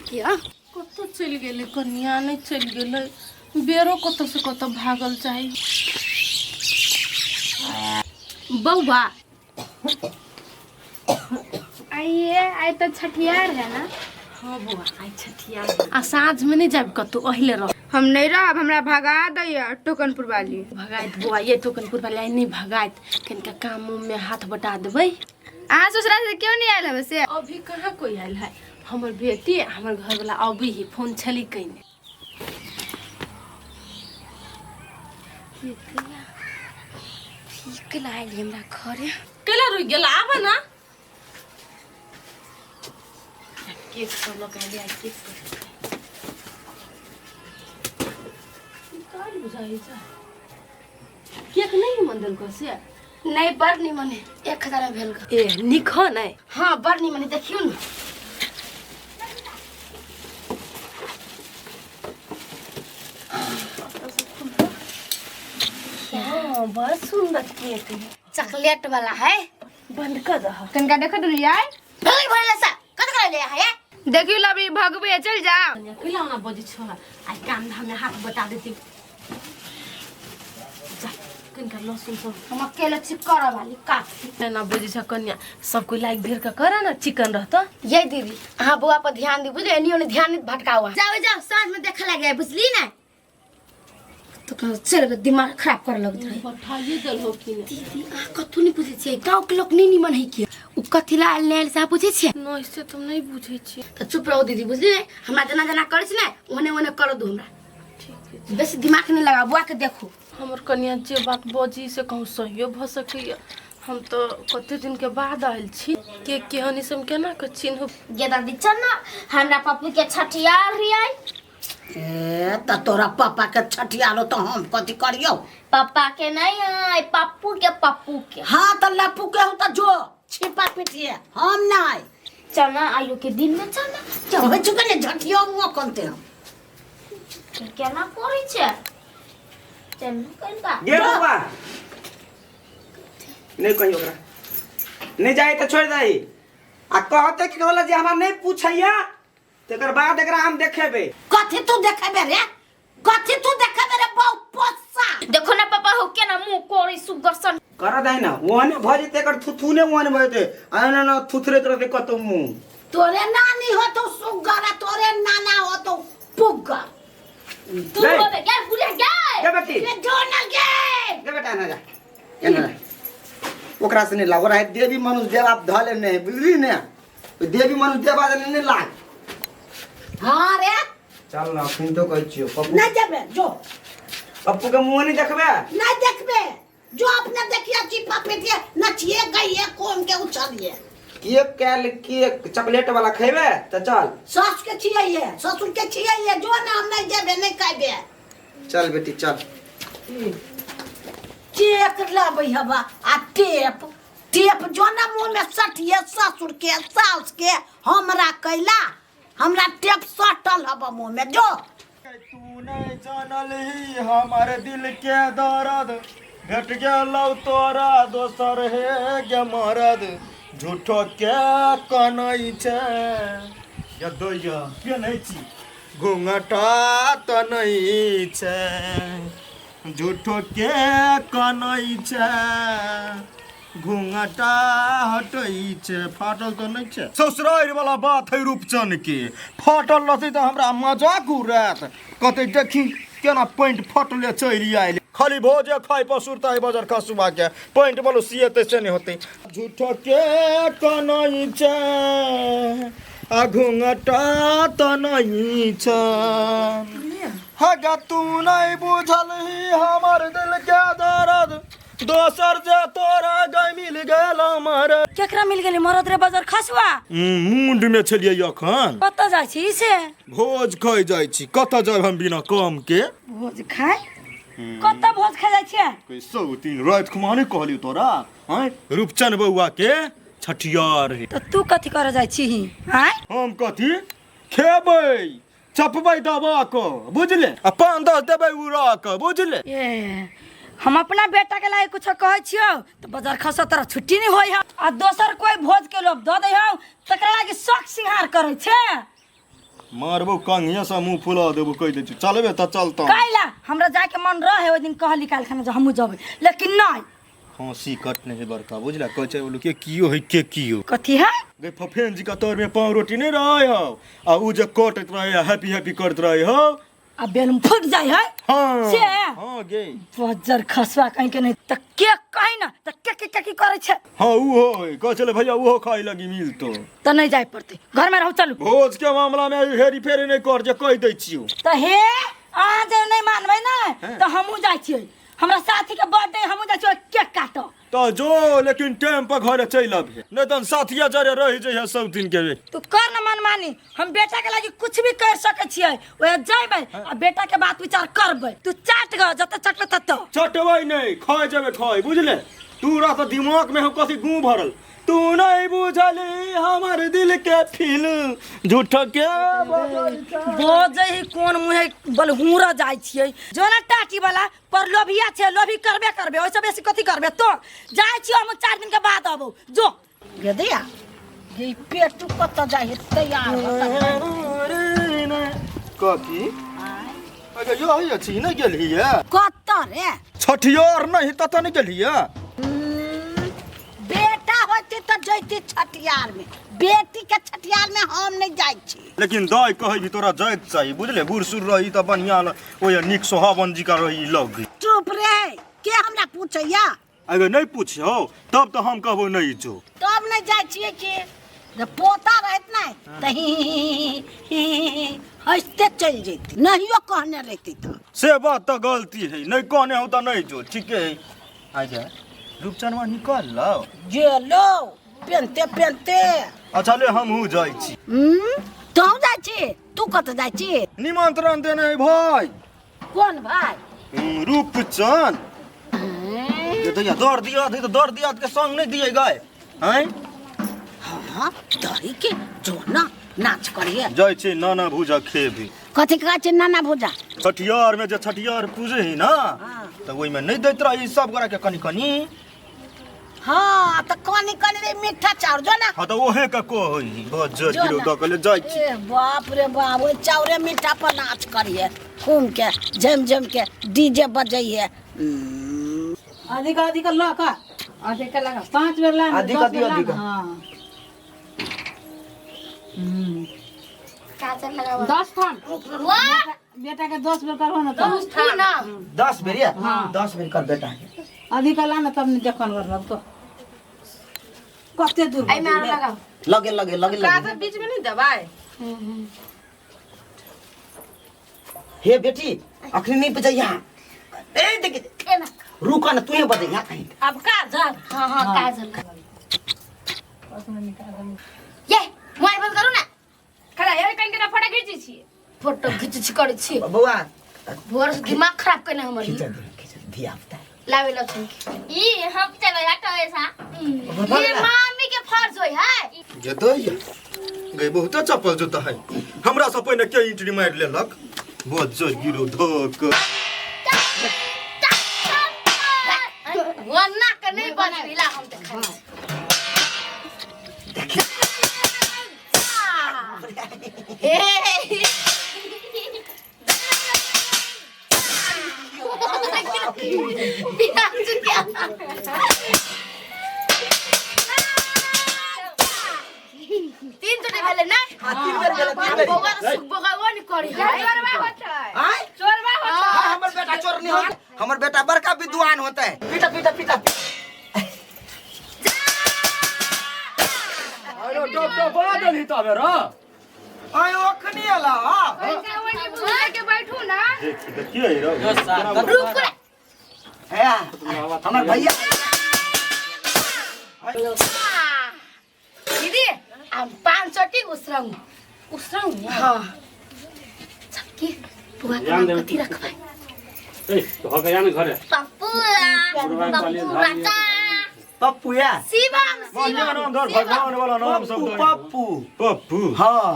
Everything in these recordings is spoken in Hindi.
किया कत चल गेले कन्या नहीं चल गेले बेरो कत से कत भागल चाहिए बउआ आइए आई तो छठियार है ना। हाँ बुआ आई छठियार आ साँझ में नहीं जाब कतु अहिले रह हम नहीं रहब हमरा भगा दैया टोकनपुर वाली भगाइत बुआ ये टोकनपुर वाले आई नहीं भगाइत कनिका काम उम में हाथ बटा देबै। अहाँ ससुराल से क्यों नहीं आयल है वैसे? अभी कहाँ कोई आयल है हमर बेटी हमर घर वाला अभी ही फोन छली कइने ठीक लाइल हमरा घरे केला रुक गेला आबे ना केक सब लोग कहले आई केक काल बुझाई जा केक नहीं मंदल को से नहीं बड़ नहीं मने 1000 में भेल ग। ए निखो नहीं हाँ बड़ नहीं मने देखियो ना हां बहुत सुंदर केक है चॉकलेट वाला है। बंद कर दह कनका देखो तो यार भले भले सा कत कर ले है देखियो लबी भगवे चल जा कन्या खिलाउना बजी छोरा आई काम धाम में हाथ बटा देती जा कनका लहसुन सब हम अकेले चिपकड़ा वाली काट ना बजी छ कन्या सबको लाइक ढेर का करे ना चिकन रहता ये दीदी हाँ बुआ पर ध्यान दी बुझले एनियो ने ध्यान नहीं भटकावा जाओ जाओ सांझ में देखे लगे बुझली ना तो चल दिमाग खराब कर लग रही पठाइए दल हो कि दीदी आ कथु नहीं पूछे छे गांव के लोग नहीं निमन है के उ कथिला आल नेल से पूछे छे न इससे तुम नहीं बुझे छी तो चुप रहो दीदी बुझली हमरा जना जना करे छ ना ओने ओने कर दो हमरा ठीक है बेसी दिमाग नहीं लगा बुआ के देखो हमर कन्या जे बात बजी से कहूँ सही भ सकै हम तो कते दिन के बाद आयल छी के हनी सम केना के चिन्ह ये दादी चल ना हमरा पप्पू के छठियार रियाई ए त तोरा पापा के छठियालो तो हम कथी करियो पापा के नहीं है पप्पू के हाँ त लप्पू के तो जो छिपा पिटिए हम नहीं चलना आयु के दिन में चलना चल हो चुके ने झटियो मुआ करते हम केना करै छे चल कनका ये बाबा नहीं कहीं ओकरा नहीं जाए तो छोड़ दही आ कहते कि होला जे हमरा नहीं पूछैया तेकर बाद एकरा हम देखेबे कथी तू देखेबे रे कथी तू देखेबे रे बहु पोसा देखो ना पापा हो के ना मुंह कोरी सुगरसन कर दही ना ओने भजी तेकर थुथुने ओने भजते आने ना थुथरे तरह कतो मुंह तोरे नानी हो तो सुगर तोरे नाना हो तो पुगर तू बोले क्या पूरे गए के बेटी ये जो न गे के बेटा ना जा एना ओकरा से नहीं लागो रहा देवी मनुष्य देवा धले नहीं बुझली ने देवी मनुष्य देवा धले नहीं लाग हां रे चल ना फिर तो कह छियो पप्पू नहीं देबे जो पप्पू के मुंह नहीं देखबे नहीं देखबे जो अपने देखिए चिपा पिटिए नचिए गइए कौन के उछलिए केक कैल केक चॉकलेट वाला खेबे तो चल सास के छिए ससुर के छिए जो ना हम नहीं देबे नहीं खाबे चल बेटी चल चेक लाबै हवा आ टेप टेप जो ना मुंह में सटिए ससुर के सास के हमरा कैला हमरा टेप सटल हवा मुंह में जो तू नहीं जानल ही हमारे दिल के दर्द घट गेलौ तोरा दोसर हे गे मरद झूठो के कनै छै यदोया के नहीं छी घुंघटा त नहीं छै झूठो के कनै छै घुंघटा हटै छै फाटल तो नहीं छै ससुराल वाला बात है रूपचन के फाटल रहते तो हमरा मजाक उड़ात कहते देखी केना पैंट फटले चली आइले खाली भोजे खाई पसुरता है बाजार खसुआ के पैंट बोलो सियते से नहीं होते झूठो के कनै छै आ घुंघटा त नहीं छै हगा तू नहीं बुझल ही हमर दिल के दर्द दोसर जे तोरा गई मिल गेल हमर केकरा मिल गेली मरद रे बाजार खसुआ मुंड में छलिए अखन कत जाइ छी से भोज खाई जाई छी कत जाब हम बिना काम के भोज खाय कत भोज खाय जाइ छी कैसो तीन रात कुमाने कहली तोरा हैं रूपचन बउआ के छठियार है तो तू कथि कर जाइ छी हैं हम कथी खेबै चपबै दबा को बुझले आ 5-10 देबै उड़ा के बुझले ए हम अपना बेटा के लायक कुछ कहै छियो तो बाजार खस तोरा छुट्टी नहीं होई है आ दोसर कोई भोज के लोग द दे हो तकरा लागी शौक सिंगार करै छे मारबो कंगिया से मुंह फुला देबो कह दे छी चलबे त चलता कैला हमरा जाके मन रहे ओइ दिन कहली काल खाना हमहू जबै लेकिन नहीं हंसी कट नहीं बड़का बुझला कहे बोलो के कियो है के कियो कथी है गे फफेन जी का तौर में पाव रोटी नहीं रहे हो आ उ जे कटत रहे हैप्पी हैप्पी करत रहे हो अब बेलम फूट जाय है हां से हां गे बजर खसवा कहीं के नहीं त के कहीं ना त के की करे छे हां उ हो कह चले भैया वो खाई लगी मिल तो नहीं जाय पड़ते घर में रहू चलू भोज के मामला में हेरी फेरी नहीं कर जे कह दे छियो त हे आज नहीं मानबै ना त हमहू जाय छियै हमरा साथी के बर्थडे हमहू जाय छियै केक काटो तो जो लेकिन टाइम पर घर चल आबे नहीं तो साथिया जरे रह जे सब दिन के तू कर न मनमानी हम बेटा के लागि कुछ भी कर सके छियै ओए जाइबै आ बेटा के बात विचार करबै तू चाट ग जत चटले तत चटबै नहीं खाए जेबे खाए बुझले तू रह तो दिमाग में हो कथी गूं भरल तू नहीं बुझली हमर दिल के फील झूठ के बजै कोन मुहे बलहुरा जाय छियै जोना टाटी वाला पर लोभिया छै लोभी करबे ओइसे बेसी कथी करबे तो जाय छियै हम 4 दिन के बाद आबो जो गेदिया ये पेट कत जाय है तैयार कथी अगे यो है छी नहीं गेलिए कत रे छठियार नहीं तत नहीं गेलिए बेटा होती तो जैती छठियार में बेटी के छठियार में हम नहीं जाय छी लेकिन दाई कहे भी तोरा जाइत चाहिए बुझले बूढ़ सुर रही त बढ़िया ओए निक सोहावन जी का रही लग चुप रे के हमरा पूछैया अगर नहीं पूछो तब तो हम कहबो नहीं जो तब नहीं जाय छियै कि जब पोता रहत नहीं तही हंसते चल जेती नहियो कहने रहती तो से बात तो गलती है नहीं कहने हो तो नहीं जो ठीक है आ जा रूपचनवा निकाल लो जे लो पेनते अच्छा ले हम हूँ जाय छी तू जाय छी तू कत जाय छी निमंत्रण देने है भाई कौन भाई रूपचन ये तो दौड़ दिया थे तो दौड़ दिया के संग नहीं दिए गए हैं हाँ दरी के जो ना नाच करिए जाय छी नाना भूजा खेबी कथी कहै छै नाना भूजा छठियार में जे छठियार पूजे ही ना तो ओई में नहीं देत रही सब गोरा के कनी कनी हाँ तो कनी कनी रे मीठा चाउर जो ना हां तो ओहे का को होई बजर गिरो द के ले जाय छी ए बाप रे बाप वो चाउरे मीठा पर नाच करिए घूम के झम के डीजे बजाइए अधिक ला का अधिक लगा 5 बेर ला अधिक हां काजल लगावा 10 थान वाह बेटा के 10 बेर करहो ना तो 10 था ना 10 बेर या 10 बेर कर बेटा अधिक ला ना तब जखन कर तो कते दूर आई मारो लगाओ लगे काजल बीच में नहीं दबाए हे बेटी अखनी नहीं बजैया ए देख रुका ना तू ही बजैया कहीं अब काजल हां काजल ये मोबाइल बंद करू ना खड़ा यार कहीं के ना फोटो खींची छी फोटो खींच करै छी बउआ भोर से दिमाग खराब करने हमर खींच दे धिया पुता लावे लो ई हम चलो हटो ऐसा ये मामी के फर्ज होय है जे दैया गई बहुत चप्पल जूता है हमरा से पहिने के इंटरी मार लेलक बजर गिरो धक वरना के नहीं बचविला हम त खाई हे तीन तो भेले ना हां 3 बेर गेल 3 बेर भगवान करी है चोरवा होता है आय चोरवा होता है हमर बेटा चोर नहीं होता हमर बेटा बड़का विद्वान होता है पीटा अरे डॉक्टर बादल ही तबे रे आय ओखनी आला ऐसे वही बुझा के बैठू ना देखिए रे रुक रे है हमर भैया दीदी हम 5 चोटी उसरंग हां सबके बुआ का कथी रखबै ए तो हो गया ना घरे पप्पू काका पप्पू या शिवम बढ़िया नाम धर भगवान वाला नाम सब दे पप्पू हां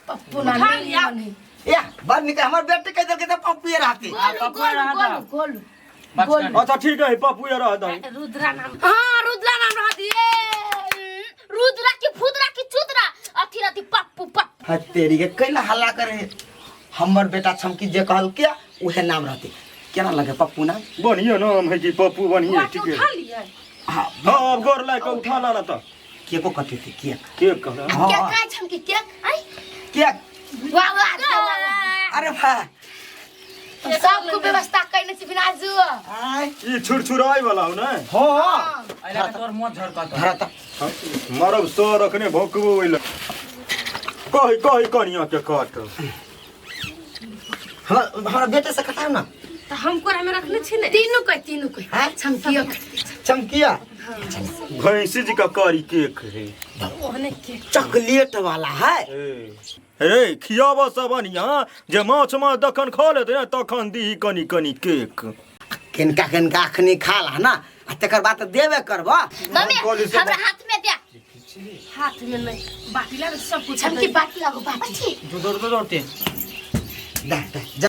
पप्पू नाम नहीं या बार निकल हमर बेटे कह देल के तो पप्पू ये रहती गोलू अच्छा ठीक है पप्पू ये रहता है रुद्रा नाम हां रुद्रा नाम रह दिए रुद्रा की फुदरा की चुदरा अथी रहती पप्पू हाँ तेरी के कैला हल्ला करे हमर बेटा छमकी जे कहल के उहे नाम रहते केना लगे पप्पू नाम बढ़िया नाम है कि पप्पू बढ़िया ठीक है खा लिए हाँ हाँ अब गोर लायक उठा ला ना तो केको कथी थी केक केक कहा हाँ क्या काय छमकी केक आई केक वाह वाह अरे भाई सबको व्यवस्था करने से बिना जो आय ये छुरछुराई वाला हो ना हाँ अइला तोर मुंह झड़का धरा त मारब सो रखने भोकबो ओइला कही कनिया के काट हमारा बेटे से कटाओ ना तो हमको में रखले छी ने तीनों कोई हाँ? छमकियो चमकिया भैंसी जी का कारी केक है ओहने के चॉकलेट वाला है रे खियाबा सब बढ़िया जे माछ माछ दखन खा लेते ना तखन दी कनी कनी केक किनका किनका अखनी खा ला ना आ तकर बाद तो देवे करबा मम्मी हमरा हाथ में दे हाथ में नहीं बाटी ला सब कुछ छमकी बाटी लगो बाटी जो दौड़ते दे